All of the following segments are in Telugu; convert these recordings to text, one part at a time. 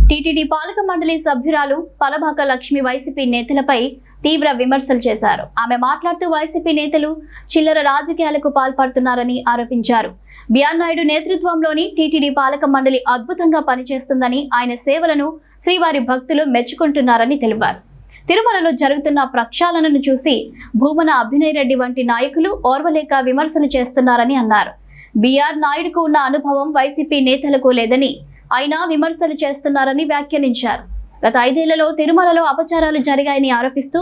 టీటీడీ పాలక మండలి సభ్యురాలు పలభాక లక్ష్మి వైసీపీ నేతలపై తీవ్ర విమర్శలు చేశారు. ఆమె మాట్లాడుతూ వైసీపీ నేతలు చిల్లర రాజకీయాలకు పాల్పడుతున్నారని ఆరోపించారు. బిఆర్ నాయుడు నేతృత్వంలోని టీటీడీ పాలక మండలి అద్భుతంగా పనిచేస్తుందని, ఆయన సేవలను శ్రీవారి భక్తులు మెచ్చుకుంటున్నారని తెలిపారు. తిరుమలలో జరుగుతున్న ప్రక్షాళనను చూసి భూమన అభినయ్ రెడ్డి వంటి నాయకులు ఓర్వలేక విమర్శలు చేస్తున్నారని అన్నారు. బిఆర్ నాయుడుకు ఉన్న అనుభవం వైసీపీ నేతలకు లేదని, అయినా విమర్శలు చేస్తున్నారని వ్యాఖ్యానించారు. గత 5 ఏళ్లలో తిరుమలలో అపచారాలు జరిగాయని ఆరోపిస్తూ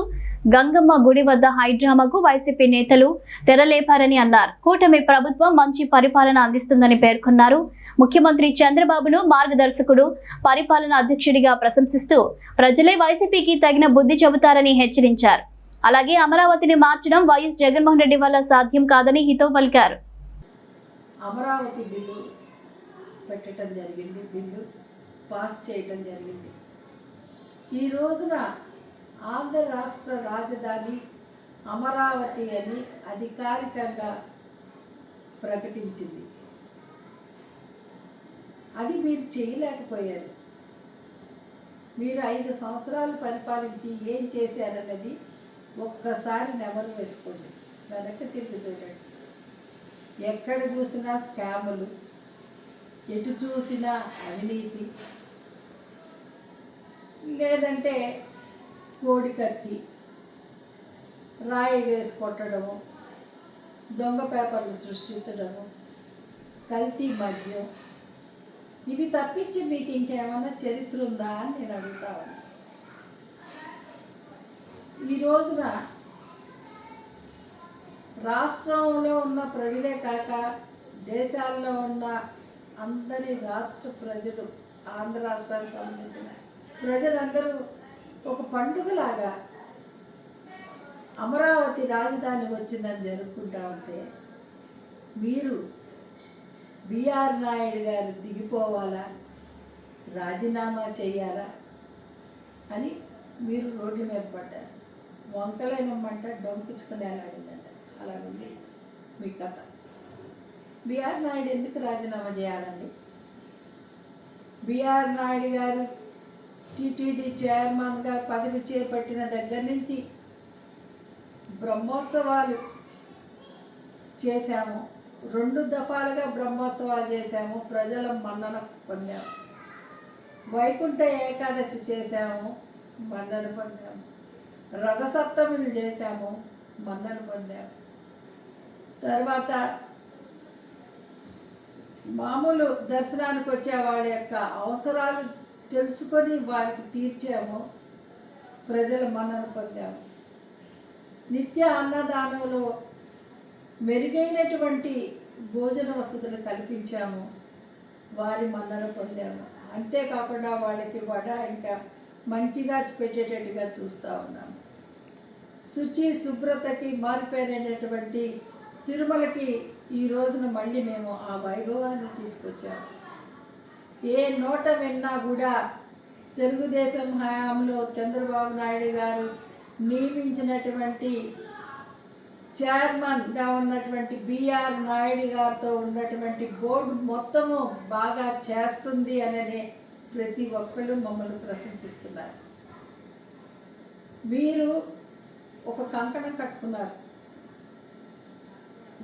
గంగమ్మ గుడి వద్ద హైడ్రామాకు వైసీపీ నేతలు తెరలేపారని అన్నారు. కూటమి ప్రభుత్వం మంచి పరిపాలన అందిస్తుందని పేర్కొన్నారు. ముఖ్యమంత్రి చంద్రబాబును మార్గదర్శకుడు, పరిపాలన అధ్యక్షుడిగా ప్రశంసిస్తూ ప్రజలే వైసీపీకి తగిన బుద్ధి చెబుతారని హెచ్చరించారు. అలాగే అమరావతిని మార్చడం వైఎస్ జగన్మోహన్ రెడ్డి వల్ల సాధ్యం కాదని హితవు పలికారు. అమరావతి బిల్లు పెట్టడం జరిగింది, బిల్లు పాస్ చేయడం జరిగింది. ఈ రోజున ఆంధ్ర రాష్ట్ర రాజధాని అమరావతి అని అధికారికంగా ప్రకటించింది. అది మీరు చేయలేకపోయారు. మీరు 5 సంవత్సరాలు పరిపాలించి ఏం చేశారన్నది ఒక్కసారి నెమరు వేసుకోండి, వెనక్కి తిరిగి చూడండి. ఎక్కడ చూసినా స్కాములు, ఎటు చూసినా అవినీతి, లేదంటే కోడికత్తి, రాయి వేసి కొట్టడము, దొంగ పేపర్లు సృష్టించడము, కల్తీ మద్యం, ఇవి తప్పించి మీకు ఇంకేమైనా చరిత్ర ఉందా అని నేను అడుగుతా ఉన్నా. ఈ రోజున రాష్ట్రంలో ఉన్న ప్రజలే కాక దేశాల్లో ఉన్న అందరి రాష్ట్ర ప్రజలు, ఆంధ్ర రాష్ట్రానికి సంబంధించిన ప్రజలందరూ ఒక పండుగలాగా అమరావతి రాజధాని వచ్చిందని జరుపుకుంటా ఉంటే మీరు బిఆర్ నాయుడు గారు దిగిపోవాలా, రాజీనామా చేయాలా అని మీరు రోడ్ల మీద పడ్డారు. వంకలేనమ్మంట డొంకించుకుని ఎలాడిందంట. అలాగుంది మీ కథ. బిఆర్ నాయుడు ఎందుకు రాజీనామా చేయాలండి? బిఆర్ నాయుడు గారు టీటీడీ చైర్మన్గా పదవి చేపట్టిన దగ్గర నుంచి బ్రహ్మోత్సవాలు చేశాము, 2 దఫాలుగా బ్రహ్మోత్సవాలు చేశాము, ప్రజల మన్నన పొందాము. వైకుంఠ ఏకాదశి చేశాము, మన్నన పొందాము. రథసప్తములు చేశాము, మన్నన పొందాము. తర్వాత మామూలు దర్శనానికి వచ్చే వాళ్ళ యొక్క అవసరాలు తెలుసుకొని వారికి తీర్చాము, ప్రజల మన్నన పొందాము. నిత్య అన్నదానంలో మెరుగైనటువంటి భోజన వసతులు కల్పించాము, వారి మన్నన పొందాము. అంతేకాకుండా వాళ్ళకి వడ ఇంకా మంచిగా పెట్టేటట్టుగా చూస్తూ ఉన్నాము. శుచి శుభ్రతకి మారిపోయినటువంటి తిరుమలకి ఈ రోజున మళ్ళీ మేము ఆ వైభవాన్ని తీసుకొచ్చాము. ఏ నోట విన్నా కూడా తెలుగుదేశం హయాంలో చంద్రబాబు నాయుడు గారు నియమించినటువంటి చైర్మన్గా ఉన్నటువంటి బిఆర్ నాయుడు గారితో ఉన్నటువంటి బోర్డు మొత్తము బాగా చేస్తుంది అననే ప్రతి ఒక్కళ్ళు మమ్మల్ని ప్రశంసిస్తున్నారు. మీరు ఒక కంకణం కట్టుకున్నారు.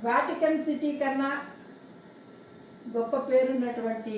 వాటికన్ సిటీ కన్నా గొప్ప పేరున్నటువంటి